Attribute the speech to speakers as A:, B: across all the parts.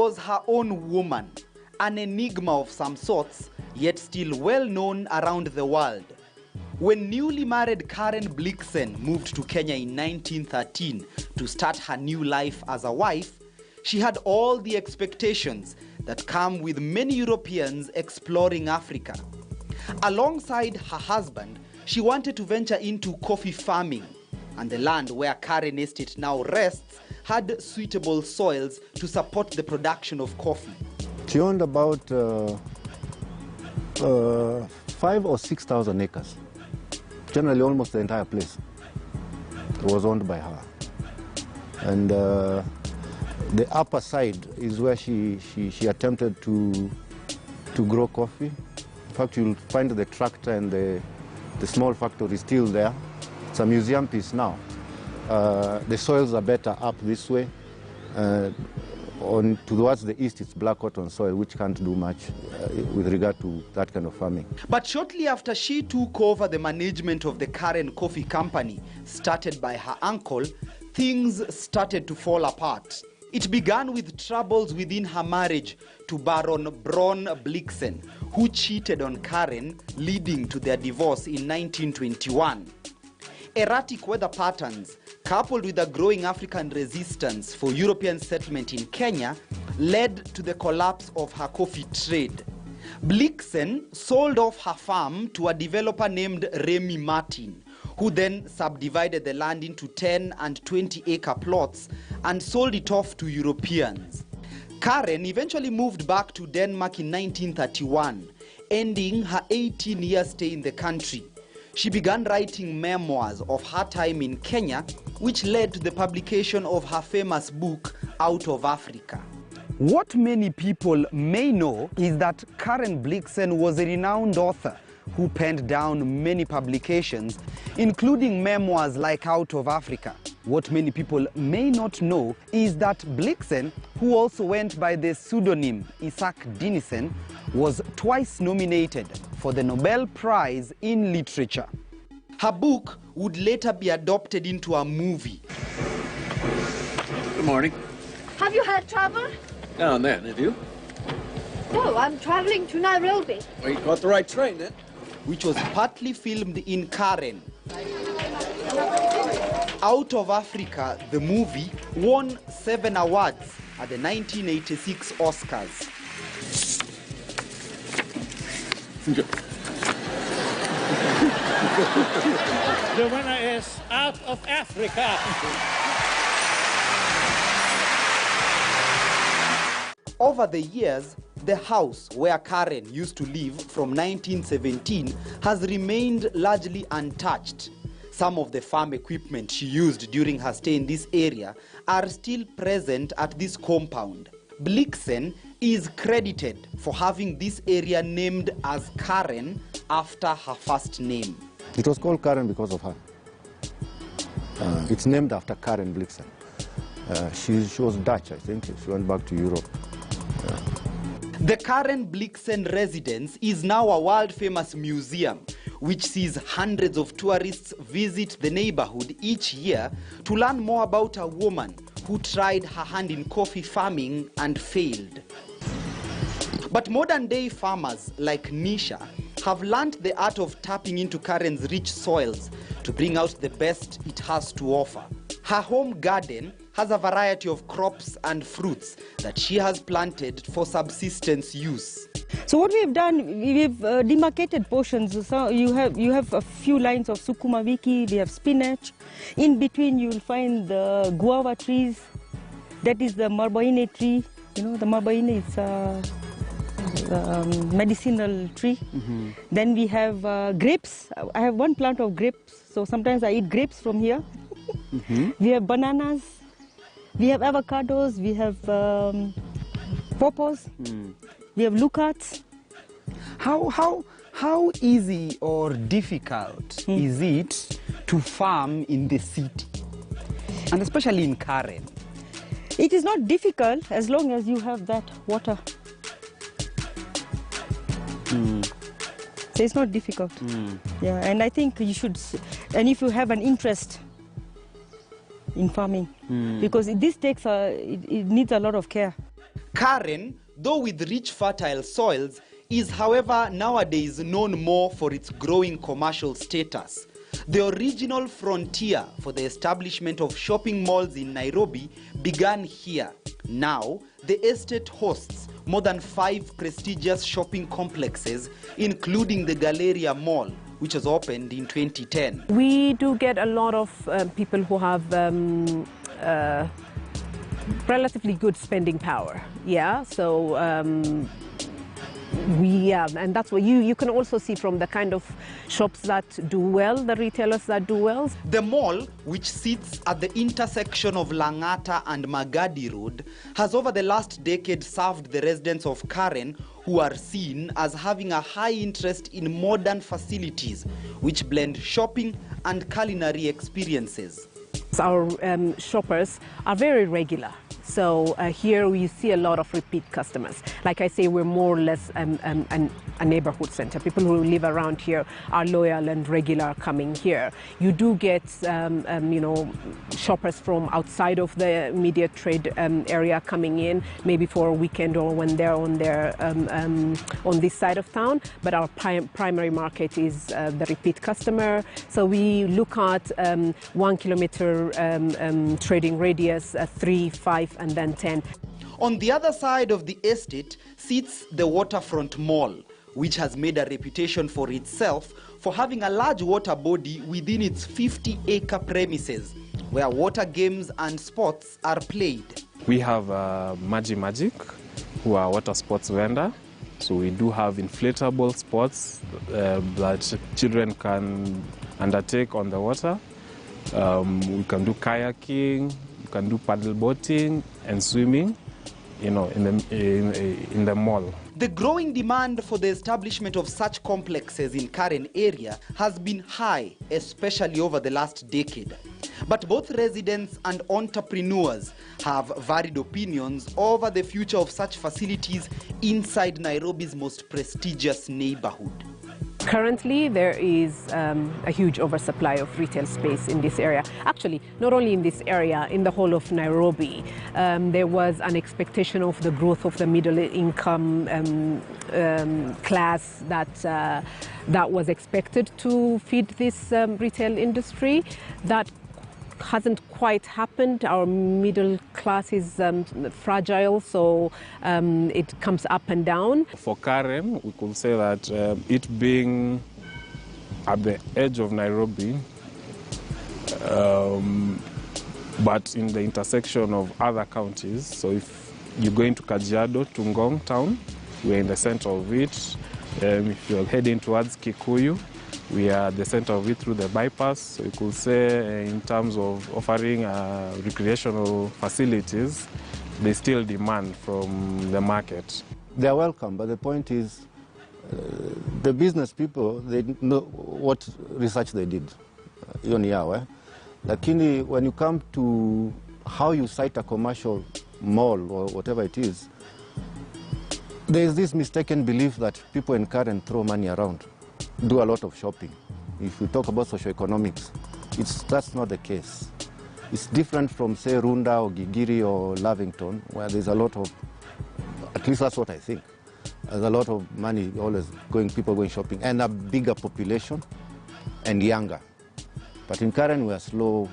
A: was her own woman, an enigma of some sorts, yet still well known around the world. When newly married Karen Blixen moved to Kenya in 1913 to start her new life as a wife, she had all the expectations that come with many Europeans exploring Africa. Alongside her husband, she wanted to venture into coffee farming, and the land where Karen Estate now rests had suitable soils to support the production of coffee.
B: She owned about 5,000 or 6,000 acres. Generally, almost the entire place was owned by her. And the upper side is where she attempted to grow coffee. In fact, you'll find the tractor and the small factory still there. It's a museum piece now. The soils are better up this way. Towards the east, it's black cotton soil, which can't do much with regard to that kind of farming. But
A: shortly after she took over the management of the Karen Coffee Company, started by her uncle, things started to fall apart. It began with troubles within her marriage to Baron Blixen, who cheated on Karen, leading to their divorce in 1921. Erratic weather patterns, coupled with a growing African resistance for European settlement in Kenya, led to the collapse of her coffee trade. Blixen sold off her farm to a developer named Remy Martin, who then subdivided the land into 10 and 20-acre plots and sold it off to Europeans. Karen eventually moved back to Denmark in 1931, ending her 18-year stay in the country. She began writing memoirs of her time in Kenya, which led to the publication of her famous book, Out of Africa. What many people may know is that Karen Blixen was a renowned author who penned down many publications, including memoirs like Out of Africa. What many people may not know is that Blixen, who also went by the pseudonym Isaac Dinesen, was twice nominated for the Nobel Prize in Literature. Her book would later be adopted into a movie.
C: Good morning.
D: Have you had trouble?
C: Now and then, have you?
D: No, I'm traveling to Nairobi.
C: Well, you caught the right train then.
A: Which was partly filmed in Karen. Out of Africa, the movie, won 7 awards at the 1986 Oscars.
E: The winner is Out of Africa.
A: Over the years, the house where Karen used to live from 1917 has remained largely untouched. Some of the farm equipment she used during her stay in this area are still present at this compound. Blixen is credited for having this area named as Karen after her first name.
B: it was called Karen because of her. It's named after Karen Blixen. She was Dutch, I think. She went back to Europe.
A: The Karen Blixen residence is now a world-famous museum, which sees hundreds of tourists visit the neighborhood each year to learn more about a woman who tried her hand in coffee farming and failed. But modern-day farmers like Nisha have learned the art of tapping into Karen's rich soils to bring out the best it has to offer. Her home garden has a variety of crops and fruits that she has planted for subsistence use.
F: So what we've done, we've demarcated portions. So you have a few lines of sukuma wiki, we have spinach. In between you will find the guava trees. That is the marboine tree. You know, the marboine is a medicinal tree. Mm-hmm. Then we have grapes. I have one plant of grapes, so sometimes I eat grapes from here. Mm-hmm. We have bananas. We have avocados. We have pawpaws. We have lucats.
A: How easy or difficult is it to farm in the city, and especially in Karen?
F: It is not difficult as long as you have that water. So it's not difficult. Yeah, and I think you should, and if you have an interest in farming, because this takes it needs a lot of care.
A: Karen, though with rich fertile soils, is however nowadays known more for its growing commercial status. The original frontier for the establishment of shopping malls in Nairobi began here. Now, the estate hosts more than 5 prestigious shopping complexes, including the Galleria Mall, which was opened in 2010.
G: We do get a lot of people who have relatively good spending power. Yeah, so and that's what you can also see from the kind of shops that do well, the retailers that do well.
A: The mall, which sits at the intersection of Langata and Magadi Road, has over the last decade served the residents of Karen, who are seen as having a high interest in modern facilities which blend shopping and culinary experiences.
G: Our shoppers are very regular. So here we see a lot of repeat customers. Like I say, we're more or less a neighborhood center. People who live around here are loyal and regular coming here. You do get, shoppers from outside of the immediate trade area coming in, maybe for a weekend or when they're on their on this side of town. But our primary market is the repeat customer. So we look at 1 kilometer trading radius, 3, 5, and then 10.
A: On the other side of the estate sits the Waterfront Mall, which has made a reputation for itself for having a large water body within its 50-acre premises, where water games and sports are played.
H: We have Magic, who are water sports vendor. So we do have inflatable sports that children can undertake on the water. We can do kayaking, we can do paddle boating and swimming, in the mall.
A: The growing demand for the establishment of such complexes in Karen area has been high, especially over the last decade. But both residents and entrepreneurs have varied opinions over the future of such facilities inside Nairobi's most prestigious neighborhood.
G: Currently, there is a huge oversupply of retail space in this area. Actually, not only in this area, in the whole of Nairobi. There was an expectation of the growth of the middle income class that was expected to feed this retail industry. That hasn't quite happened. Our middle class is fragile, so it comes up and down.
H: For Karen, we could say that it being at the edge of Nairobi, but in the intersection of other counties, so if you go into Kajiado, Tungong town, we're in the center of it. If you're heading towards Kikuyu, we are at the center of it through the bypass. So you could say in terms of offering recreational facilities, there's still demand from the market.
B: They are welcome, but the point is the business people, they know what research they did. Lakini when you come to how you cite a commercial mall or whatever it is, there is this mistaken belief that people in Karen throw money around, do a lot of shopping. If we talk about socioeconomics, that's not the case. It's different from, say, Runda or Gigiri or Lavington, where there's a lot of, at least that's what I think, there's a lot of money always people going shopping, and a bigger population and younger. But in Karen, we're slow,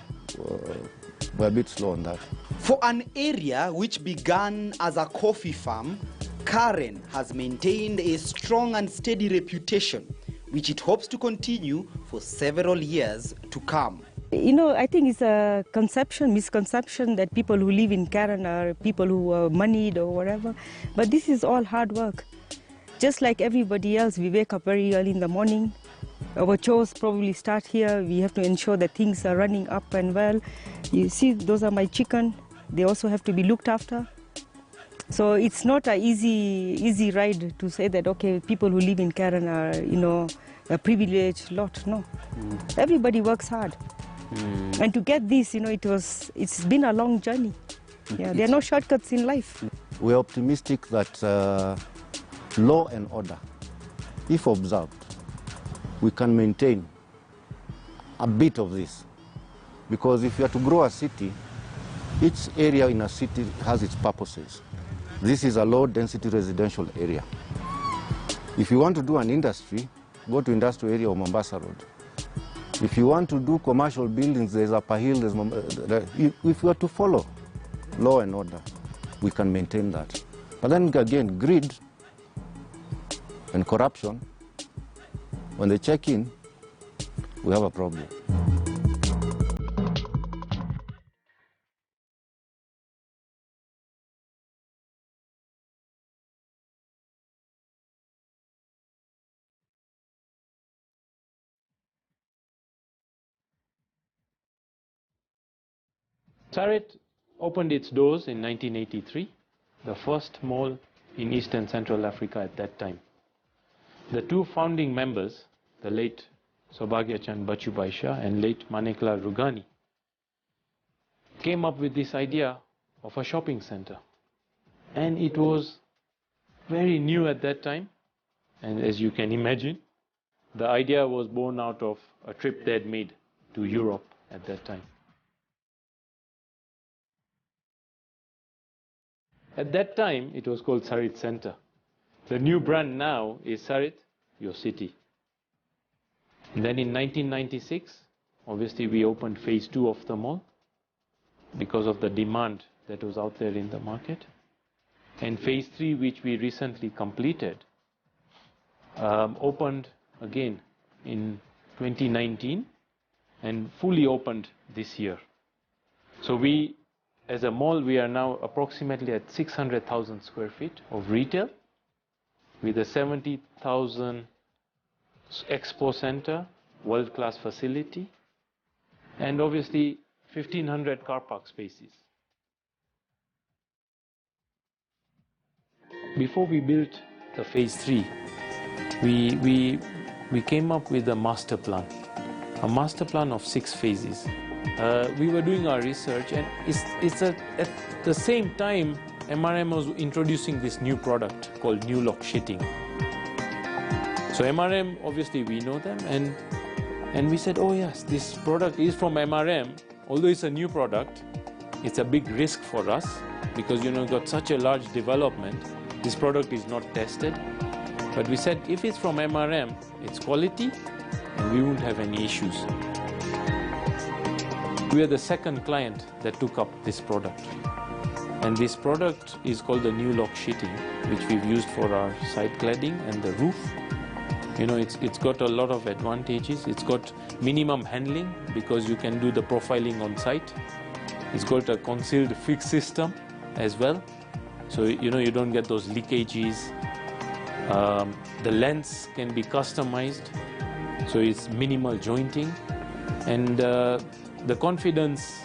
B: we're a bit slow on that.
A: For an area which began as a coffee farm, Karen has maintained a strong and steady reputation, which it hopes to continue for several years to come.
F: I think it's a misconception that people who live in Karen are people who are moneyed or whatever. But this is all hard work. Just like everybody else, we wake up very early in the morning. Our chores probably start here. We have to ensure that things are running up and well. You see, those are my chicken. They also have to be looked after. So it's not an easy ride to say that, okay, people who live in Karen are, a privileged lot. No. Everybody works hard. And to get this, it's been a long journey. Yeah, there are no shortcuts in life.
B: We're optimistic that law and order, if observed, we can maintain a bit of this. Because if you are to grow a city, each area in a city has its purposes. This is a low-density residential area. If you want to do an industry, go to industrial area of Mombasa Road. If you want to do commercial buildings, there's Upper Hill. If we are to follow law and order, we can maintain that. But then again, greed and corruption, when they check in, we have a problem.
I: Sarit opened its doors in 1983, the first mall in East and Central Africa at that time. The two founding members, the late Sobagyachand Bachubai Shah and late Manekla Rugani, came up with this idea of a shopping center. And it was very new at that time. And as you can imagine, the idea was born out of a trip they had made to Europe at that time. At that time, it was called Sarit Center. The new brand now is Sarit, your city. And then in 1996, obviously we opened phase 2 of the mall because of the demand that was out there in the market. And phase 3, which we recently completed, opened again in 2019 and fully opened this year. So we, as a mall, we are now approximately at 600,000 square feet of retail with a 70,000 expo center, world-class facility, and obviously 1,500 car park spaces. Before we built the phase 3, we came up with a master plan of 6 phases. We were doing our research, and at the same time, MRM was introducing this new product called New Lock Sheeting. So MRM, obviously we know them, and we said, oh yes, this product is from MRM. Although it's a new product, it's a big risk for us because, you know, got such a large development. This product is not tested. But we said, if it's from MRM, it's quality, and we won't have any issues. We are the second client that took up this product. And this product is called the New Lock Sheeting, which we've used for our side cladding and the roof. You know, it's got a lot of advantages. It's got minimum handling because you can do the profiling on site. It's got a concealed fix system as well. So, you know, you don't get those leakages. The lengths can be customized. So it's minimal jointing. And the confidence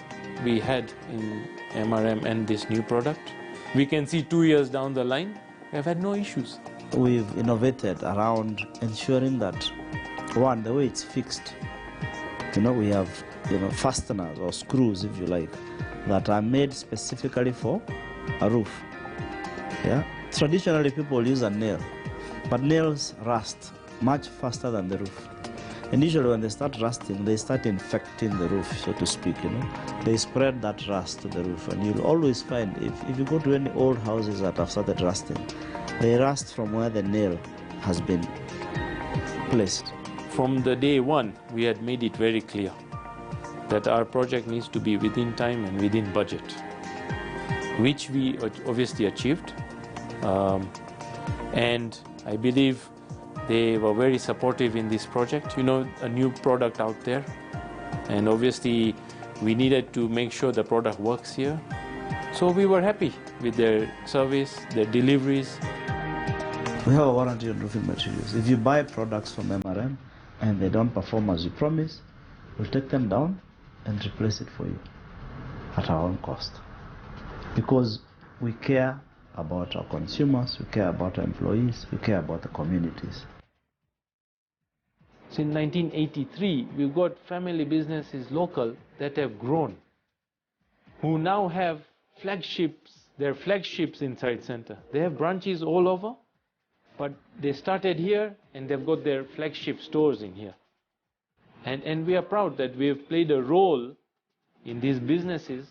I: we had in MRM and this new product, we can see 2 years down the line, we have had no issues.
J: We've innovated around ensuring that, one, the way it's fixed, you know, we have, you know, fasteners or screws, if you like, that are made specifically for a roof. Yeah. Traditionally, people use a nail, but nails rust much faster than the roof. And usually when they start rusting, they start infecting the roof, so to speak, you know. They spread that rust to the roof, and you'll always find, if you go to any old houses that have started rusting, they rust from where the nail has been placed.
I: From the day one, we had made it very clear that our project needs to be within time and within budget, which we obviously achieved. And I believe they were very supportive in this project. You know, a new product out there, and obviously we needed to make sure the product works here. So we were happy with their service, their deliveries.
J: We have a warranty on roofing materials. If you buy products from MRM and they don't perform as you promise, we'll take them down and replace it for you at our own cost. Because we care about our consumers, we care about our employees, we care about the communities.
I: Since 1983, we've got family businesses local that have grown, who now have flagships, their flagships inside center. They have branches all over, but they started here and they've got their flagship stores in here. And we are proud that we have played a role in these businesses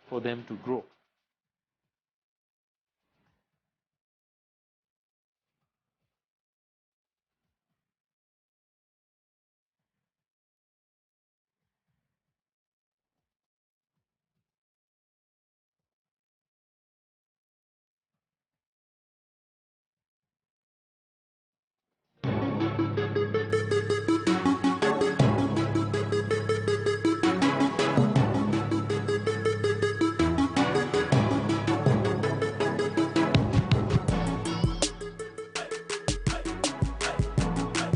I: for them to grow.